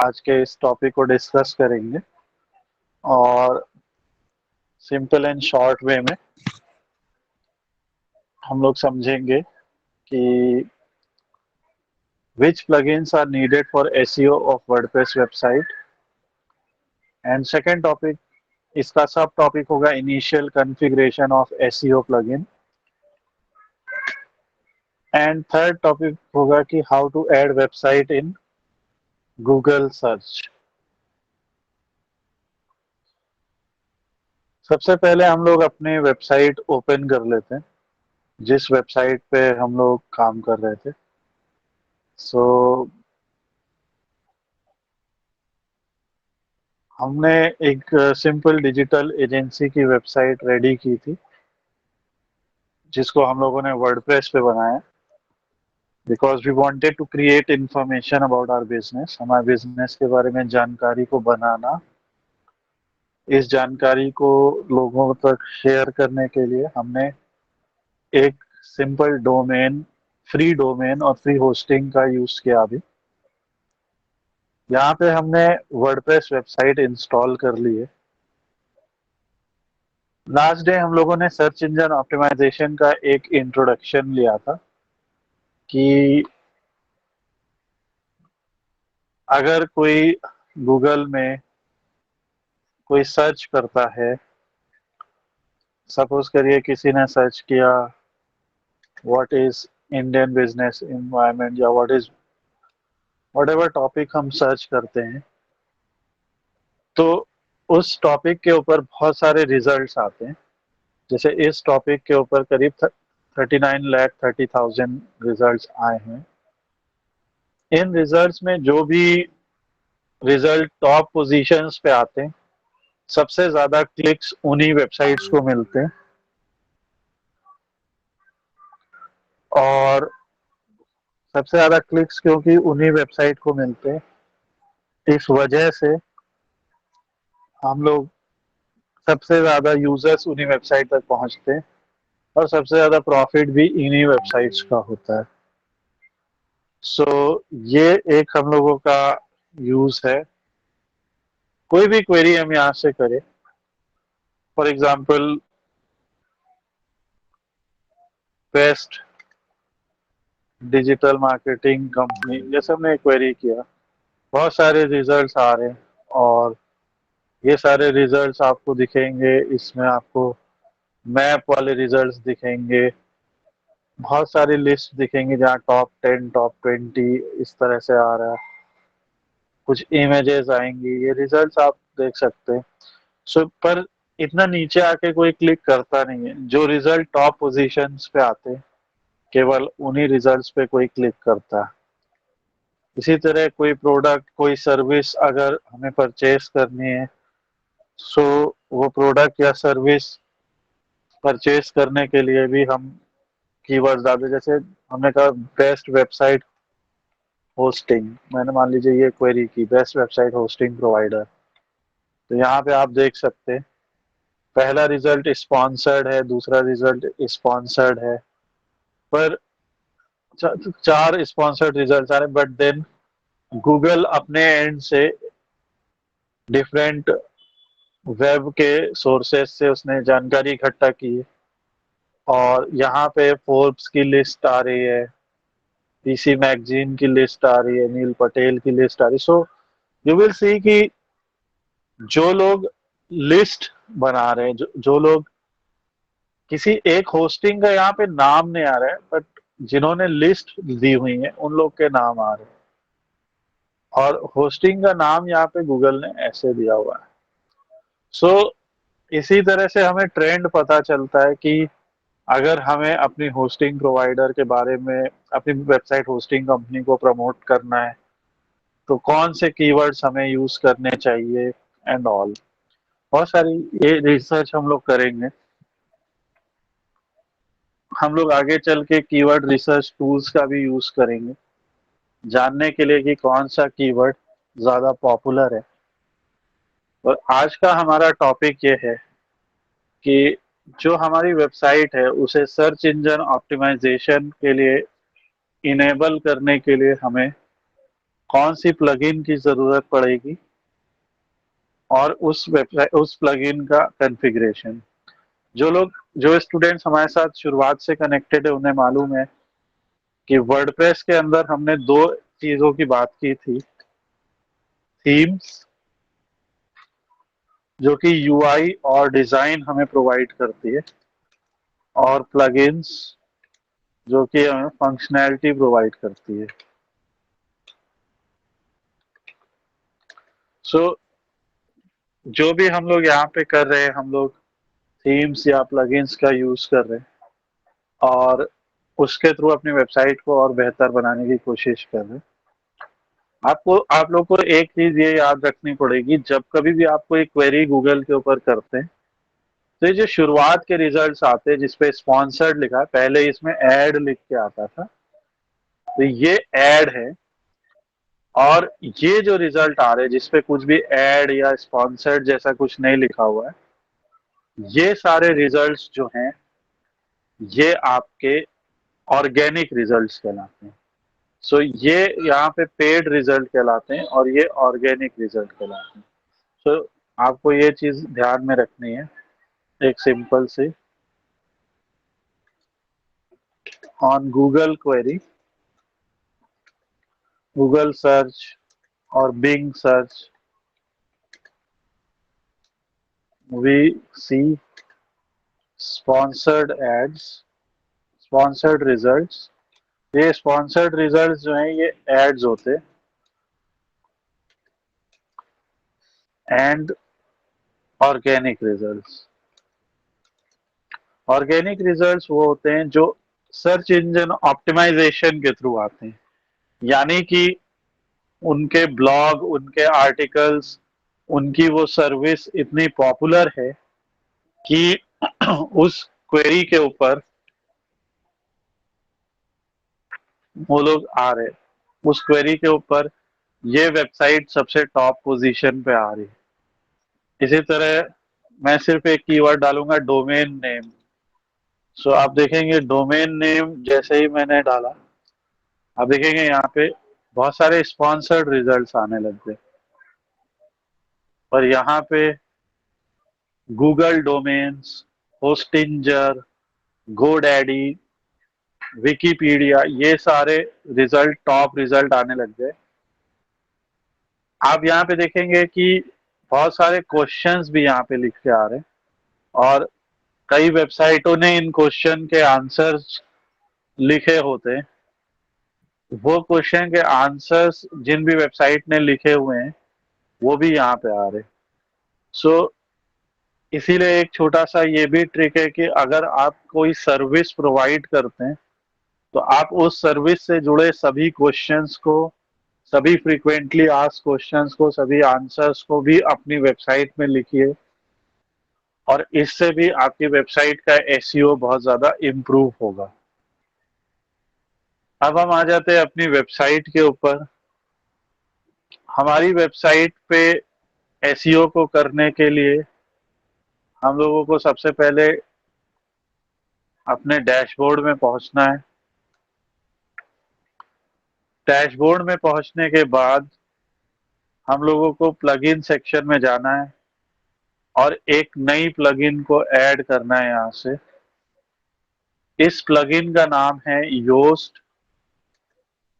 आज के इस टॉपिक को डिस्कस करेंगे और सिंपल एंड शॉर्ट वे में हम लोग समझेंगे कि which plugins are needed for SEO of WordPress website and second topic इसका सब टॉपिक होगा initial configuration of SEO plugin and third topic होगा कि how to add website in Google search. सबसे पहले हम लोग अपनी वेबसाइट ओपन कर लेते हैं जिस वेबसाइट पे हम लोग काम कर रहे थे। हमने एक सिंपल डिजिटल एजेंसी की वेबसाइट रेडी की थी जिसको हम लोगों ने वर्डप्रेस पे बनाया because we wanted to create information about our business. हमारे बिजनेस के बारे में जानकारी को बनाना, इस जानकारी को लोगों तक शेयर करने के लिए हमने एक सिंपल डोमेन, फ्री डोमेन और फ्री होस्टिंग का यूज किया। अभी यहाँ पे हमने वर्डप्रेस वेबसाइट इंस्टॉल कर ली है। लास्ट डे हम लोगों ने सर्च इंजन ऑप्टिमाइजेशन का एक इंट्रोडक्शन लिया था कि अगर कोई गूगल में कोई सर्च करता है, सपोज करिए किसी ने सर्च किया what is Indian business environment या व्हाट इज व्हाटएवर टॉपिक हम सर्च करते हैं, तो उस टॉपिक के ऊपर बहुत सारे रिजल्ट्स आते हैं। जैसे इस टॉपिक के ऊपर करीब 39,30,000 रिजल्ट्स आए हैं। इन रिजल्ट्स में जो भी रिजल्ट टॉप पोजीशंस पे आते हैं, सबसे ज्यादा क्लिक्स उन्हीं वेबसाइट्स को मिलते हैं और सबसे ज्यादा क्लिक्स क्योंकि उन्हीं वेबसाइट को मिलते हैं, इस वजह से हम लोग सबसे ज्यादा यूजर्स उन्हीं वेबसाइट तक पहुंचते हैं और सबसे ज्यादा प्रॉफिट भी इन्हीं वेबसाइट्स का होता है। ये एक हम लोगों का यूज है। कोई भी क्वेरी हम यहाँ से करें, for example best digital marketing company, जैसे हमने क्वेरी किया, बहुत सारे रिजल्ट्स आ रहे हैं और ये सारे रिजल्ट्स आपको दिखेंगे। इसमें आपको मैप वाले रिजल्ट्स दिखेंगे, बहुत सारी लिस्ट दिखेंगी जहाँ टॉप 10 टॉप 20 इस तरह से आ रहा है। कुछ इमेजेस आएंगी, ये रिजल्ट्स आप देख सकते हैं। पर इतना नीचे आके कोई क्लिक करता नहीं है। जो रिजल्ट टॉप पोजीशंस पे आते हैं केवल उन्हीं रिजल्ट्स पे कोई क्लिक करता है। इसी तरह कोई प्रोडक्ट, कोई सर्विस अगर हमें परचेस करनी है, वो प्रोडक्ट या सर्विस परचेस करने के लिए भी हम कीवर्ड्स डालते। जैसे हमने कहा बेस्ट वेबसाइट होस्टिंग, मैंने मान लीजिए ये क्वेरी की बेस्ट वेबसाइट होस्टिंग प्रोवाइडर, तो यहाँ पे आप देख सकते हैं पहला रिजल्ट स्पॉन्सर्ड है, दूसरा रिजल्ट स्पॉन्सर्ड है, पर चार स्पॉन्सर्ड रिजल्ट आ रहे, बट देन गूगल अपने एंड से डिफरेंट वेब के सोर्सेस से उसने जानकारी इकट्ठा की है और यहाँ पे फोर्ब्स की लिस्ट आ रही है, पीसी मैगजीन की लिस्ट आ रही है, नील पटेल की लिस्ट आ रही है। यू विल सी कि जो लोग लिस्ट बना रहे हैं, जो लोग किसी एक होस्टिंग का यहाँ पे नाम नहीं आ रहा है, बट जिन्होंने लिस्ट दी हुई है उन लोग के नाम आ रहे हैं और होस्टिंग का नाम यहाँ पे गूगल ने ऐसे दिया हुआ है। इसी तरह से हमें ट्रेंड पता चलता है कि अगर हमें अपनी होस्टिंग प्रोवाइडर के बारे में, अपनी वेबसाइट होस्टिंग कंपनी को प्रमोट करना है, तो कौन से कीवर्ड्स हमें यूज करने चाहिए एंड ऑल। बहुत सारी ये रिसर्च हम लोग करेंगे। हम लोग आगे चल के कीवर्ड रिसर्च टूल्स का भी यूज करेंगे जानने के लिए कि कौन सा कीवर्ड ज्यादा पॉपुलर है। और आज का हमारा टॉपिक ये है कि जो हमारी वेबसाइट है उसे सर्च इंजन ऑप्टिमाइजेशन के लिए इनेबल करने के लिए हमें कौन सी प्लगइन की जरूरत पड़ेगी और उस वेबसाइट उस प्लगइन का कॉन्फ़िगरेशन। जो स्टूडेंट्स हमारे साथ शुरुआत से कनेक्टेड है उन्हें मालूम है कि वर्डप्रेस के अंदर हमने दो चीजों की बात की थी, थीम्स जो कि यूआई और डिजाइन हमें प्रोवाइड करती है, और प्लगइन्स जो कि हमें फंक्शनैलिटी प्रोवाइड करती है। सो जो भी हम लोग यहाँ पे कर रहे हैं, हम लोग थीम्स या प्लगइन्स का यूज कर रहे हैं और उसके थ्रू अपनी वेबसाइट को और बेहतर बनाने की कोशिश कर रहे हैं। आप लोग को एक चीज ये याद रखनी पड़ेगी, जब कभी भी आप कोई क्वेरी गूगल के ऊपर करते हैं तो ये जो शुरुआत के रिजल्ट्स आते हैं जिसपे स्पॉन्सर्ड लिखा है, पहले इसमें ऐड लिख के आता था, तो ये ऐड है। और ये जो रिजल्ट आ रहे हैं जिसपे कुछ भी ऐड या स्पॉन्सर्ड जैसा कुछ नहीं लिखा हुआ है, ये सारे रिजल्ट्स जो हैं ये आपके ऑर्गेनिक रिजल्ट्स कहलाते हैं। सो ये यहाँ पे पेड रिजल्ट कहलाते हैं और ये ऑर्गेनिक रिजल्ट कहलाते हैं। सो आपको ये चीज ध्यान में रखनी है, एक सिंपल सी, on Google query, Google search और Bing search, we see sponsored ads, sponsored results. ये स्पॉन्सर्ड रिजल्ट्स जो हैं ये एड्स होते हैं, and organic results. Organic results वो होते हैं जो सर्च इंजन ऑप्टिमाइजेशन के थ्रू आते हैं, यानी कि उनके ब्लॉग, उनके आर्टिकल्स, उनकी वो सर्विस इतनी पॉपुलर है कि उस क्वेरी के ऊपर वो लोग आ रहे, उस क्वेरी के ऊपर ये वेबसाइट सबसे टॉप पोजीशन पे आ रही। इसी तरह मैं सिर्फ एक कीवर्ड डालूंगा, डोमेन नेम। सो आप देखेंगे डोमेन नेम जैसे ही मैंने डाला, आप देखेंगे यहाँ पे बहुत सारे स्पॉन्सर्ड रिजल्ट्स आने लग गए। और यहाँ पे Google domains, Hostinger, GoDaddy, Wikipedia, ये सारे रिजल्ट, टॉप रिजल्ट आने लग गए। आप यहाँ पे देखेंगे कि बहुत सारे क्वेश्चंस भी यहाँ पे लिख के आ रहे हैं और कई वेबसाइटों ने इन क्वेश्चन के आंसर्स लिखे होते हैं। वो क्वेश्चन के आंसर्स जिन भी वेबसाइट ने लिखे हुए हैं वो भी यहाँ पे आ रहे हैं। सो इसीलिए एक छोटा सा ये भी ट्रिक है कि अगर आप कोई सर्विस प्रोवाइड करते हैं तो आप उस सर्विस से जुड़े सभी क्वेश्चंस को, सभी फ्रीक्वेंटली आस्क्ड क्वेश्चंस को, सभी आंसर्स को भी अपनी वेबसाइट में लिखिए और इससे भी आपकी वेबसाइट का एसईओ बहुत ज्यादा इम्प्रूव होगा। अब हम आ जाते हैं अपनी वेबसाइट के ऊपर। हमारी वेबसाइट पे एसईओ को करने के लिए हम लोगों को सबसे पहले अपने डैशबोर्ड में पहुंचना है। डैशबोर्ड में पहुंचने के बाद हम लोगों को प्लगइन सेक्शन में जाना है और एक नई प्लगइन को ऐड करना है यहाँ से। इस प्लगइन का नाम है योस्ट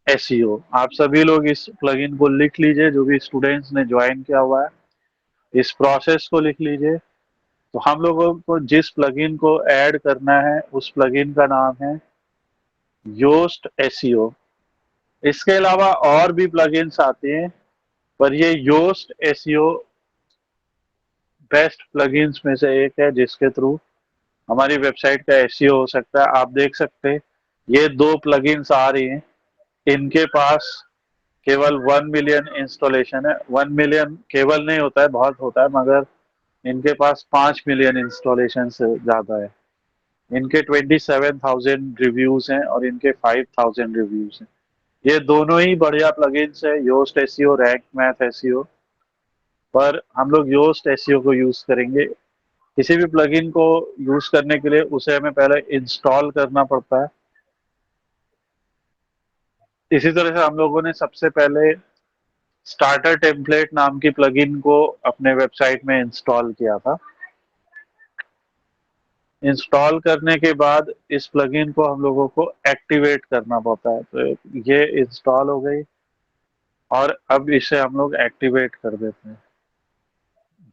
एसईओ। आप सभी लोग इस प्लगइन को लिख लीजिए, जो भी स्टूडेंट्स ने ज्वाइन किया हुआ है इस प्रोसेस को लिख लीजिए। तो हम लोगों को जिस प्लगइन को ऐड करना है उस प्लगइन का नाम है योस्ट एसईओ। इसके अलावा और भी प्लगइन्स आती हैं, पर ये योस्ट एसईओ बेस्ट प्लगइन्स में से एक है जिसके थ्रू हमारी वेबसाइट का एसईओ हो सकता है। आप देख सकते हैं ये दो प्लगइन्स आ रही हैं, इनके पास केवल 1 मिलियन इंस्टॉलेशन है। 1 मिलियन केवल नहीं होता है, बहुत होता है, मगर इनके पास 5 मिलियन इंस्टॉलेशन से ज्यादा है। इनके 27,000 रिव्यूज हैं और इनके 5,000 रिव्यूज हैं। ये दोनों ही बढ़िया प्लगइन्स है, Yoast SEO, Rank Math SEO. पर हम लोग योस्ट एसईओ को यूज करेंगे। किसी भी प्लगइन को यूज करने के लिए उसे हमें पहले इंस्टॉल करना पड़ता है। इसी तरह से हम लोगों ने सबसे पहले स्टार्टर टेम्पलेट नाम की प्लगइन को अपने वेबसाइट में इंस्टॉल किया था। इंस्टॉल करने के बाद इस प्लगइन को हम लोगों को एक्टिवेट करना पड़ता है। तो ये इंस्टॉल हो गई और अब इसे हम लोग एक्टिवेट कर देते हैं।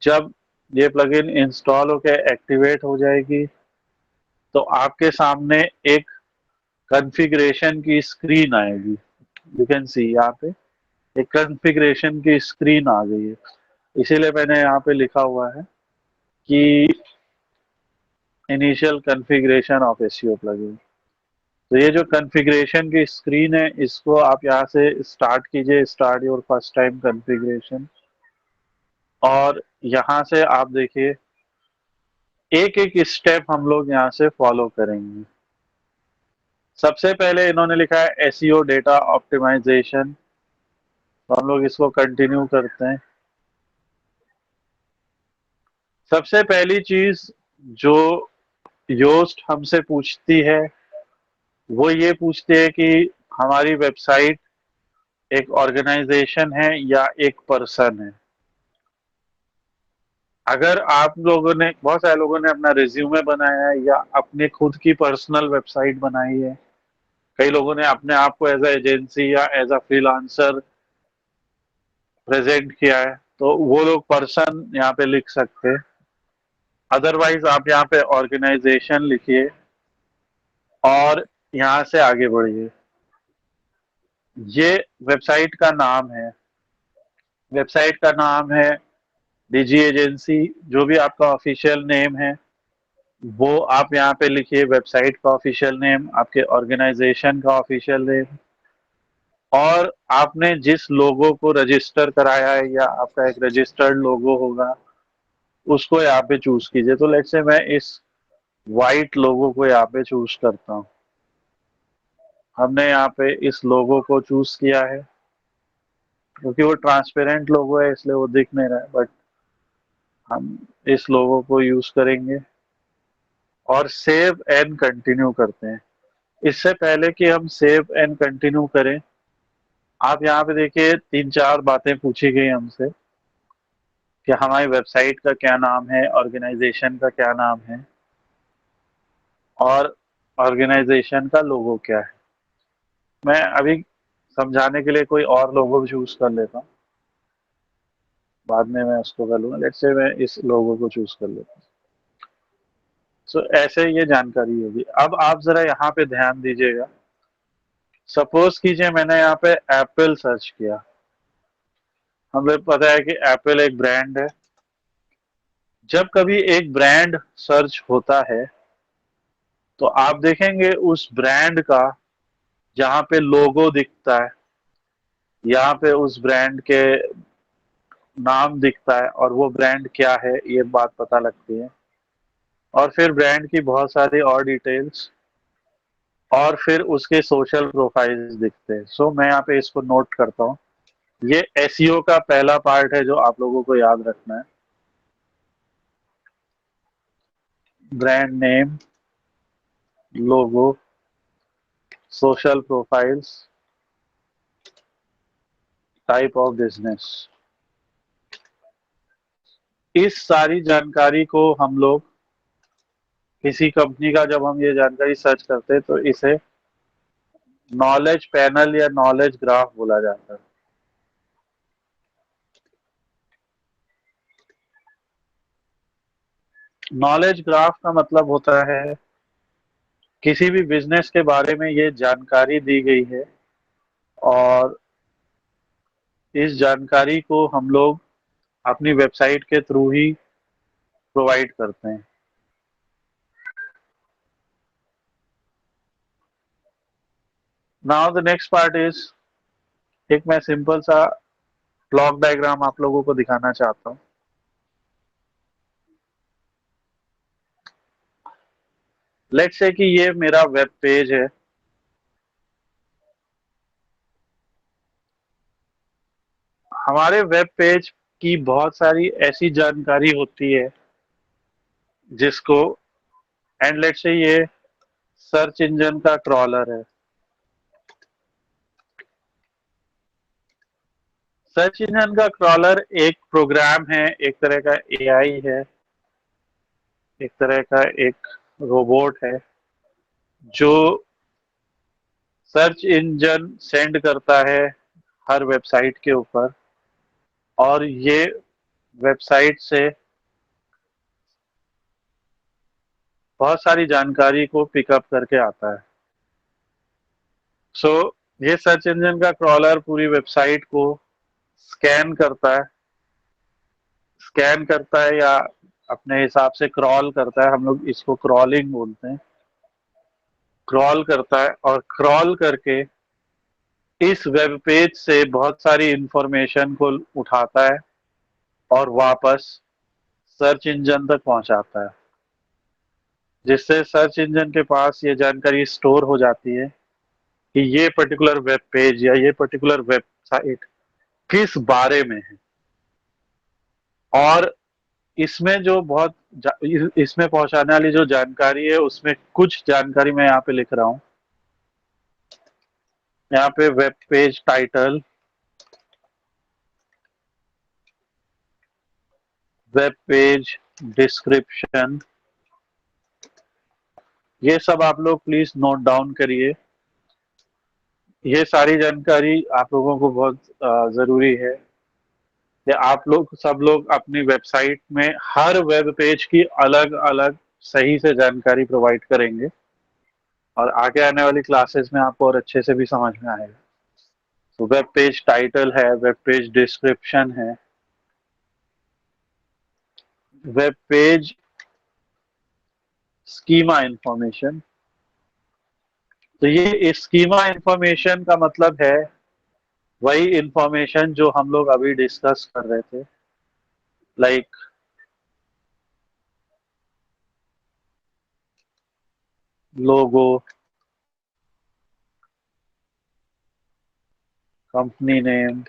जब ये प्लगइन इंस्टॉल होकर एक्टिवेट हो जाएगी तो आपके सामने एक कॉन्फ़िगरेशन की स्क्रीन आएगी। यू कैन सी यहाँ पे एक कॉन्फ़िगरेशन की स्क्रीन आ गई है। इसीलिए मैंने यहाँ पे लिखा हुआ है कि initial configuration of SEO plugin. तो ये जो कॉन्फ़िगरेशन की स्क्रीन है इसको आप यहाँ से स्टार्ट कीजिए, start your first time configuration. और यहाँ से आप देखिए एक एक स्टेप हम लोग यहाँ से फॉलो करेंगे। सबसे पहले इन्होंने लिखा है एसईओ डेटा ऑप्टिमाइजेशन, तो हम लोग इसको कंटिन्यू करते हैं। सबसे पहली चीज जो योस्ट हमसे पूछती है वो ये पूछती है कि हमारी वेबसाइट एक ऑर्गेनाइजेशन है या एक पर्सन है। अगर आप लोगों ने, बहुत सारे लोगों ने अपना रिज्यूमे बनाया है या अपने खुद की पर्सनल वेबसाइट बनाई है, कई लोगों ने अपने आप को एज अ एजेंसी या एज अ फ्रीलांसर प्रेजेंट किया है, तो वो लोग पर्सन यहाँ पे लिख सकते हैं। अदरवाइज आप यहाँ पे ऑर्गेनाइजेशन लिखिए और यहाँ से आगे बढ़िए। ये वेबसाइट का नाम है, वेबसाइट का नाम है डिजी एजेंसी। जो भी आपका ऑफिशियल नेम है वो आप यहाँ पे लिखिए, वेबसाइट का ऑफिशियल नेम, आपके ऑर्गेनाइजेशन का ऑफिशियल नेम, और आपने जिस लोगो को रजिस्टर कराया है या आपका एक रजिस्टर्ड लोगो होगा उसको यहाँ पे चूज कीजिए। तो लेट्स से मैं इस वाइट लोगो को यहाँ पे चूज करता हूँ। हमने यहाँ पे इस लोगो को चूज किया है क्योंकि वो ट्रांसपेरेंट लोगो है इसलिए वो दिख नहीं रहा है, बट हम इस लोगो को यूज करेंगे और सेव एंड कंटिन्यू करते हैं। इससे पहले कि हम सेव एंड कंटिन्यू करें, आप यहाँ पे देखिए तीन चार बातें पूछी गई हमसे कि हमारी वेबसाइट का क्या नाम है, ऑर्गेनाइजेशन का क्या नाम है और ऑर्गेनाइजेशन का लोगो क्या है। मैं अभी समझाने के लिए कोई और लोगो भी चूज कर लेता हूँ, बाद में मैं उसको कर लूंगा। लेट्स से मैं इस लोगो को चूज कर लेता हूँ। सो ऐसे ये जानकारी होगी। अब आप जरा यहाँ पे ध्यान दीजिएगा। सपोज कीजिए मैंने यहाँ पे एप्पल सर्च किया। हमें पता है कि एप्पल एक ब्रांड है। जब कभी एक ब्रांड सर्च होता है तो आप देखेंगे उस ब्रांड का जहाँ पे लोगो दिखता है, यहाँ पे उस ब्रांड के नाम दिखता है और वो ब्रांड क्या है ये बात पता लगती है, और फिर ब्रांड की बहुत सारी और डिटेल्स, और फिर उसके सोशल प्रोफाइल्स दिखते हैं। सो मैं यहाँ पे इसको नोट करता हूँ। ये एसईओ का पहला पार्ट है जो आप लोगों को याद रखना है। Brand name, logo, social profiles, type of business. इस सारी जानकारी को हम लोग, किसी कंपनी का जब हम ये जानकारी सर्च करते हैं तो इसे नॉलेज पैनल या नॉलेज ग्राफ बोला जाता है। नॉलेज ग्राफ का मतलब होता है किसी भी बिजनेस के बारे में ये जानकारी दी गई है और इस जानकारी को हम लोग अपनी वेबसाइट के थ्रू ही प्रोवाइड करते हैं। Now the next part is, एक मैं सिंपल सा ब्लॉक डायग्राम आप लोगों को दिखाना चाहता हूँ। लेट्स से कि ये मेरा वेब पेज है। हमारे वेब पेज की बहुत सारी ऐसी जानकारी होती है जिसको, एंड लेट्स से ये सर्च इंजन का ट्रॉलर है। सर्च इंजन का क्रॉलर एक प्रोग्राम है, एक तरह का एआई है, एक तरह का एक रोबोट है जो सर्च इंजन सेंड करता है हर वेबसाइट के ऊपर, और ये वेबसाइट से बहुत सारी जानकारी को पिकअप करके आता है। सो ये सर्च इंजन का क्रॉलर पूरी वेबसाइट को स्कैन करता है, या अपने हिसाब से क्रॉल करता है, हम लोग इसको क्रॉलिंग बोलते हैं। क्रॉल करता है और क्रॉल करके इस वेब पेज से बहुत सारी इंफॉर्मेशन को उठाता है और वापस सर्च इंजन तक पहुंचाता है, जिससे सर्च इंजन के पास ये जानकारी स्टोर हो जाती है कि ये पर्टिकुलर वेब पेज या ये पर्टिकुलर वेबसाइट किस बारे में है। और इसमें जो इसमें पहुंचाने वाली जो जानकारी है, उसमें कुछ जानकारी मैं यहाँ पे लिख रहा हूँ। यहाँ पे web page title, web page description, ये सब आप लोग प्लीज नोट डाउन करिए। ये सारी जानकारी आप लोगों को बहुत जरूरी है कि आप लोग सब लोग अपनी वेबसाइट में हर वेब पेज की अलग अलग सही से जानकारी प्रोवाइड करेंगे, और आगे आने वाली क्लासेस में आपको और अच्छे से भी समझ में आएगा। तो वेब पेज टाइटल है, वेब पेज डिस्क्रिप्शन है, वेब पेज स्कीमा इंफॉर्मेशन। तो ये स्कीमा इंफॉर्मेशन का मतलब है वही इंफॉर्मेशन जो हम लोग अभी डिस्कस कर रहे थे, लाइक लोगो, कंपनी नेम,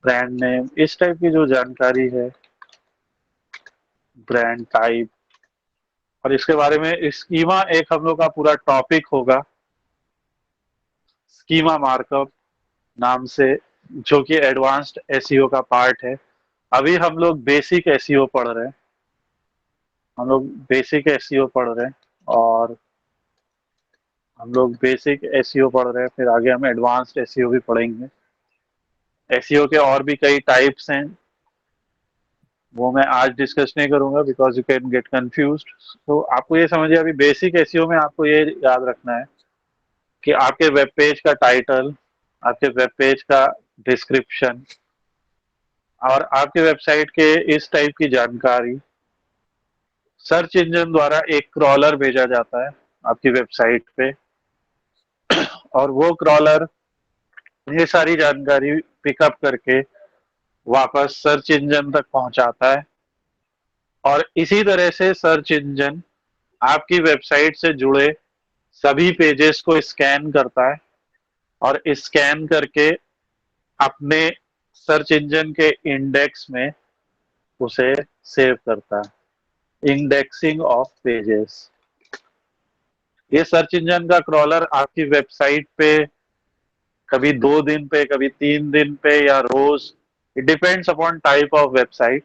ब्रांड नेम, इस टाइप की जो जानकारी है, ब्रांड टाइप। और इसके बारे में स्कीमा एक हम लोग का पूरा टॉपिक होगा, स्कीमा मार्कअप नाम से, जो कि एडवांस्ड एसईओ का पार्ट है। अभी हम लोग बेसिक एसईओ पढ़ रहे हैं, और हम लोग बेसिक एसईओ पढ़ रहे हैं, फिर आगे हम एडवांस्ड एसईओ भी पढ़ेंगे। एसईओ के और भी कई टाइप्स हैं, वो मैं आज डिस्कस नहीं करूंगा because you can get confused. तो आपको ये समझिए, अभी बेसिक एसईओ में आपको ये याद रखना है कि आपके वेब पेज का टाइटल, आपके वेब पेज का डिस्क्रिप्शन और आपके वेबसाइट के इस टाइप की जानकारी सर्च इंजन द्वारा एक क्रॉलर भेजा जाता है आपकी वेबसाइट पे, और वो क्रॉलर ये सारी जानकारी पिकअप करके वापस सर्च इंजन तक पहुंचाता है। और इसी तरह से सर्च इंजन आपकी वेबसाइट से जुड़े सभी पेजेस को स्कैन करता है और स्कैन करके अपने सर्च इंजन के इंडेक्स में उसे सेव करता है। इंडेक्सिंग ऑफ पेजेस, ये सर्च इंजन का क्रॉलर आपकी वेबसाइट पे कभी 2 दिन पे, कभी 3 दिन पे, या रोज, it depends upon type of website.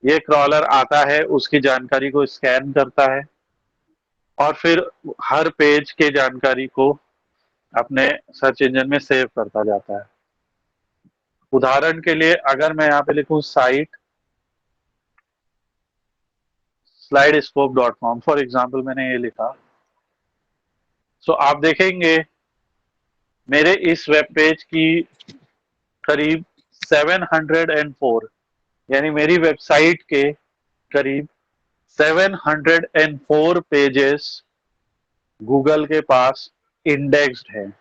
ये क्रॉलर आता है, उसकी जानकारी को स्कैन करता है और फिर हर पेज के जानकारी को अपने सर्च इंजन में सेव करता जाता है। उदाहरण के लिए अगर मैं यहाँ पे लिखूं साइट slidescope.com, फॉर एग्जाम्पल मैंने ये लिखा, सो आप देखेंगे मेरे इस वेब पेज की करीब 704, यानी मेरी वेबसाइट के करीब 704 पेजेस गूगल के पास इंडेक्स्ड है।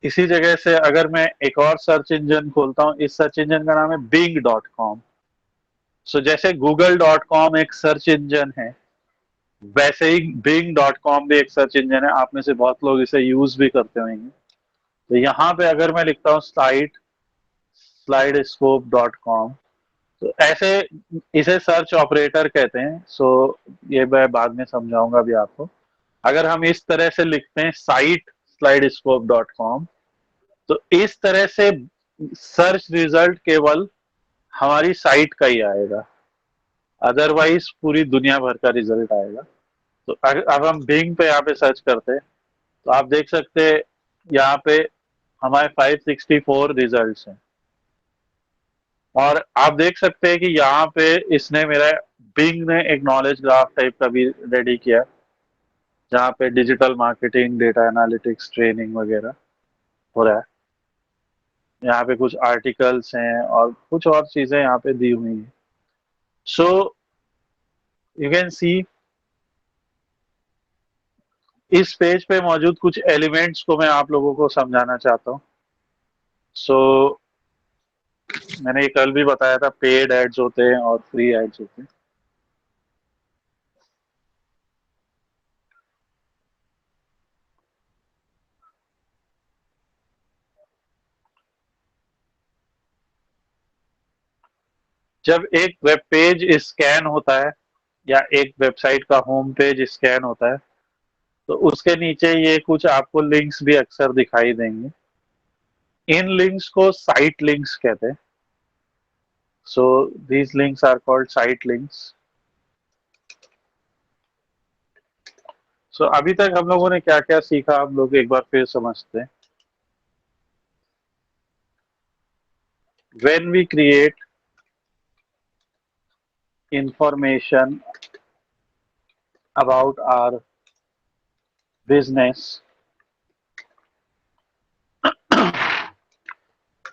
इसी जगह से अगर मैं एक और सर्च इंजन खोलता हूं, इस सर्च इंजन का नाम है bing.com। सो जैसे google.com एक सर्च इंजन है, वैसे ही bing.com भी एक सर्च इंजन है। आप में से बहुत लोग इसे यूज भी करते होंगे। तो यहाँ पे अगर मैं लिखता हूँ साइट slidescope.com, तो ऐसे इसे सर्च ऑपरेटर कहते हैं। सो ये मैं बाद में समझाऊंगा भी आपको। अगर हम इस तरह से लिखते हैं साइट slidescope.com, तो इस तरह से सर्च रिजल्ट केवल हमारी साइट का ही आएगा, अदरवाइज पूरी दुनिया भर का रिजल्ट आएगा। तो अब हम बिंग पे यहाँ पे सर्च करते हैं, तो आप देख सकते हैं यहाँ पे हमारे 564 रिजल्ट्स हैं। और आप देख सकते हैं कि यहाँ पे इसने मेरा बिंग ने एक नॉलेज ग्राफ टाइप का भी रेडी किया, जहाँ पे digital marketing, data analytics, training वगैरह हो रहा है। यहाँ पे कुछ आर्टिकल्स हैं और कुछ और चीजें यहाँ पे दी हुई हैं। सो यू कैन सी इस पेज पे मौजूद कुछ एलिमेंट्स को मैं आप लोगों को समझाना चाहता हूँ। सो मैंने ये कल भी बताया था, पेड एड्स होते हैं और फ्री एड्स होते हैं। जब एक वेब पेज स्कैन होता है या एक वेबसाइट का होम पेज स्कैन होता है, तो उसके नीचे ये कुछ आपको लिंक्स भी अक्सर दिखाई देंगे। इन लिंक्स को साइट लिंक्स कहते हैं। So these links are called site links. So अभी तक हम लोगों ने क्या क्या सीखा, हम लोग एक बार फिर समझते हैं। When we create information about our business,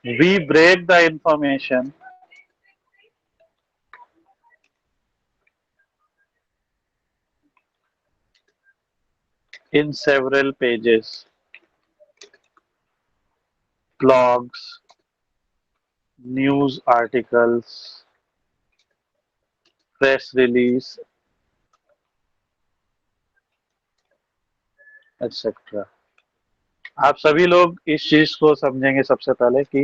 we break the information in several pages: blogs, news articles, press release, etc. आप सभी लोग इस चीज को समझेंगे सबसे पहले कि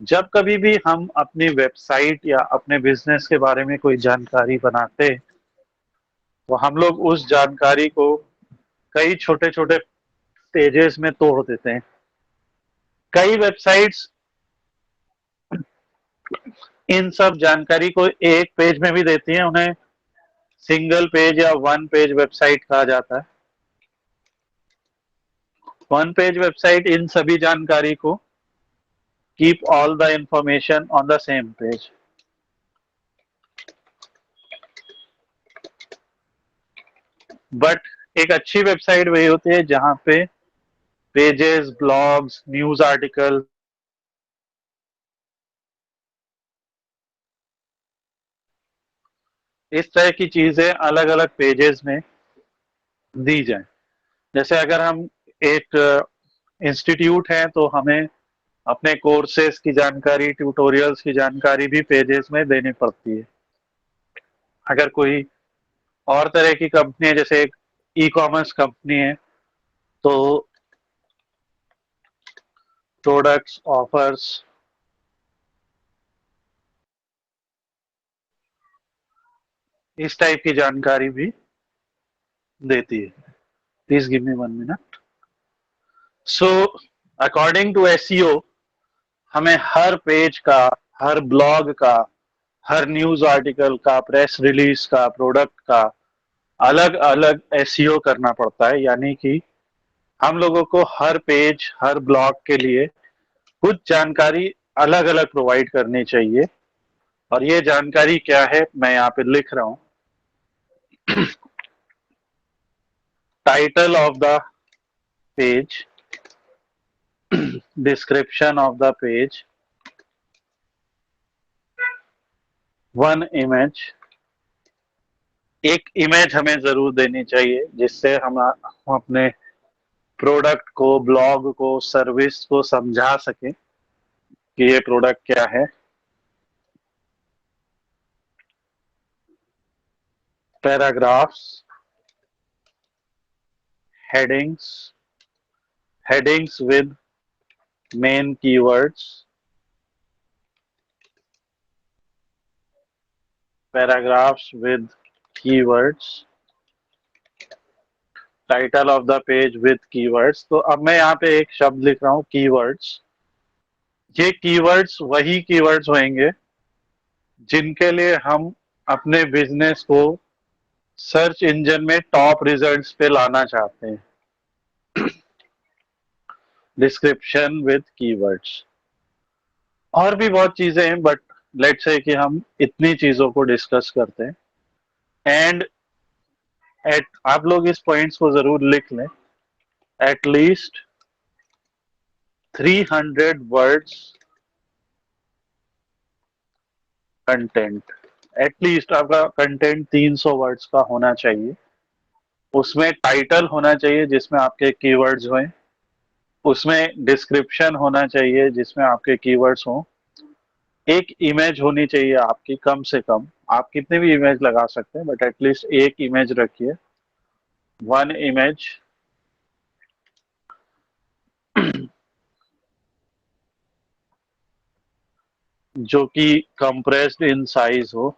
जब कभी भी हम अपनी वेबसाइट या अपने बिजनेस के बारे में कोई जानकारी बनाते, तो हम लोग उस जानकारी को कई छोटे छोटे पेजेस में तोड़ देते हैं। कई वेबसाइट्स इन सब जानकारी को एक पेज में भी देती हैं, उन्हें सिंगल पेज या वन पेज वेबसाइट कहा जाता है। वन पेज वेबसाइट इन सभी जानकारी को keep all the information on the same page. But एक अच्छी वेबसाइट वही होती है जहां पे पेजेस, ब्लॉग्स, न्यूज आर्टिकल, इस तरह की चीजें अलग अलग पेजेस में दी जाए। जैसे अगर हम एक इंस्टीट्यूट है, तो हमें अपने कोर्सेज की जानकारी, ट्यूटोरियल्स की जानकारी भी पेजेस में देनी पड़ती है। अगर कोई और तरह की कंपनी है, जैसे एक ई कॉमर्स कंपनी है, तो प्रोडक्ट्स, ऑफर्स, इस टाइप की जानकारी भी देती है। Please give me 1 minute. So according to SEO, हमें हर पेज का, हर ब्लॉग का, हर न्यूज आर्टिकल का, प्रेस रिलीज का, प्रोडक्ट का अलग अलग एसईओ करना पड़ता है। यानी कि हम लोगों को हर पेज, हर ब्लॉग के लिए कुछ जानकारी अलग अलग प्रोवाइड करनी चाहिए। और ये जानकारी क्या है, मैं यहाँ पे लिख रहा हूँ। Title of the page, description of the page, one image, एक इमेज हमें जरूर देनी चाहिए जिससे हम अपने प्रोडक्ट को, ब्लॉग को, सर्विस को समझा सकें कि ये प्रोडक्ट क्या है। Paragraphs, headings, headings with main keywords, paragraphs with keywords, title of the page with keywords. तो अब मैं यहाँ पे एक शब्द लिख रहा हूँ कीवर्ड्स। ये कीवर्ड्स वही कीवर्ड्स होंगे जिनके लिए हम अपने बिजनेस को सर्च इंजन में टॉप रिजल्ट्स पे लाना चाहते हैं। डिस्क्रिप्शन विद कीवर्ड्स, और भी बहुत चीजें हैं, बट लेट्स से कि हम इतनी चीजों को डिस्कस करते हैं। एंड एट आप लोग इस पॉइंट्स को जरूर लिख लें, एटलीस्ट 300 वर्ड्स कंटेंट। एटलीस्ट आपका कंटेंट 300 वर्ड्स का होना चाहिए। उसमें टाइटल होना चाहिए जिसमें आपके कीवर्ड्स हों, उसमें डिस्क्रिप्शन होना चाहिए जिसमें आपके कीवर्ड्स हों, एक इमेज होनी चाहिए आपकी कम से कम। आप कितने भी इमेज लगा सकते हैं, बट एटलीस्ट एक इमेज रखिए, वन इमेज। जो कि कंप्रेस्ड इन साइज हो,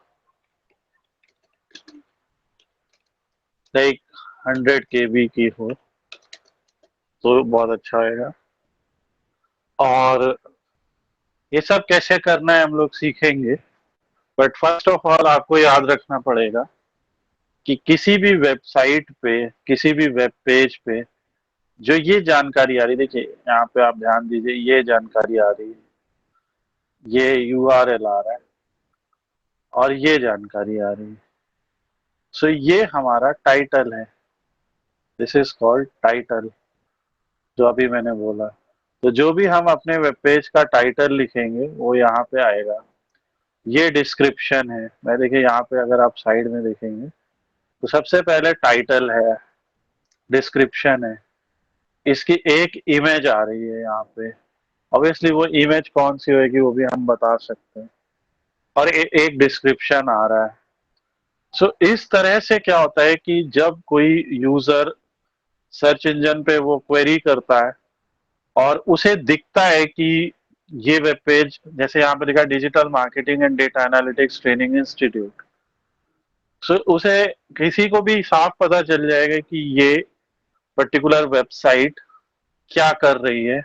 लाइक 100 KB की हो तो बहुत अच्छा होगा। और ये सब कैसे करना है हम लोग सीखेंगे, बट फर्स्ट ऑफ ऑल आपको याद रखना पड़ेगा कि किसी भी वेबसाइट पे, किसी भी वेब पेज पे जो ये जानकारी आ रही, देखिए यहाँ पे आप ध्यान दीजिए, ये जानकारी आ रही है, ये URL आ रहा है, और ये जानकारी आ रही है। सो ये हमारा टाइटल है, दिस इज कॉल्ड टाइटल, जो अभी मैंने बोला। तो जो भी हम अपने वेब पेज का टाइटल लिखेंगे वो यहाँ पे आएगा। ये डिस्क्रिप्शन है, मैं देखिए यहाँ पे अगर आप साइड में देखेंगे तो सबसे पहले टाइटल है, डिस्क्रिप्शन है, इसकी एक इमेज आ रही है यहाँ पे। ऑब्वियसली वो इमेज कौन सी होगी वो भी हम बता सकते हैं, और एक डिस्क्रिप्शन आ रहा है। सो इस तरह से क्या होता है कि जब कोई यूजर सर्च इंजन पे वो क्वेरी करता है और उसे दिखता है कि ये वेब पेज, जैसे यहाँ पे लिखा digital marketing and data analytics training institute, so उसे किसी को भी साफ पता चल जाएगा कि ये पर्टिकुलर वेबसाइट क्या कर रही है,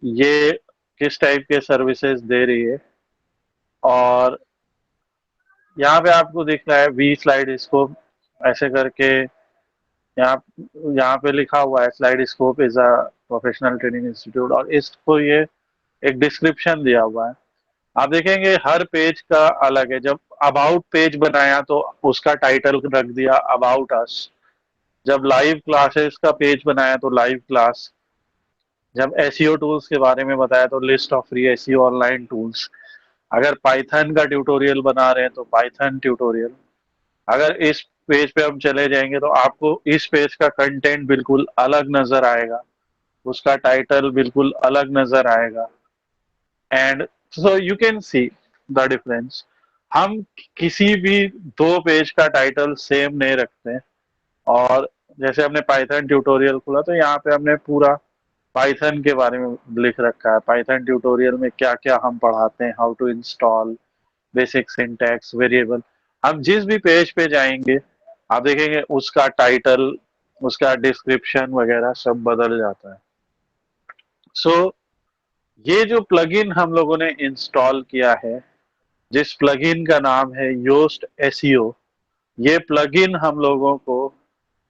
ये किस टाइप के सर्विसेज दे रही है। और यहाँ पे आपको दिख रहा है वी स्लाइड स्कोप ऐसे करके, यहाँ यहाँ पे लिखा हुआ है slide scope is a professional training institute, और इसको ये एक डिस्क्रिप्शन दिया हुआ है। आप देखेंगे हर पेज का अलग है। जब अबाउट पेज बनाया तो उसका टाइटल रख दिया अबाउट अस। जब लाइव क्लासेस का पेज बनाया तो लाइव क्लास। जब एसईओ टूल्स के बारे में बताया तो list of free SEO online tools. अगर पाइथन का ट्यूटोरियल बना रहे हैं तो पाइथन ट्यूटोरियल। अगर इस पेज पे हम चले जाएंगे तो आपको इस पेज का कंटेंट बिल्कुल अलग नजर आएगा, उसका टाइटल बिल्कुल अलग नजर आएगा। And so you can see the difference. हम किसी भी दो पेज का टाइटल सेम नहीं रखते। और जैसे हमने पाइथन ट्यूटोरियल खोला तो यहाँ पे हमने पूरा पाइथन के बारे में लिख रखा है, पाइथन ट्यूटोरियल में क्या क्या हम पढ़ाते हैं, how to install, basic syntax, variable. हम जिस भी पेज पे जाएंगे आप देखेंगे उसका टाइटल, उसका डिस्क्रिप्शन वगैरह सब बदल जाता है। सो ये जो प्लगइन हम लोगों ने इंस्टॉल किया है, जिस प्लगइन का नाम है योस्ट एसईओ, ये प्लगइन हम लोगों को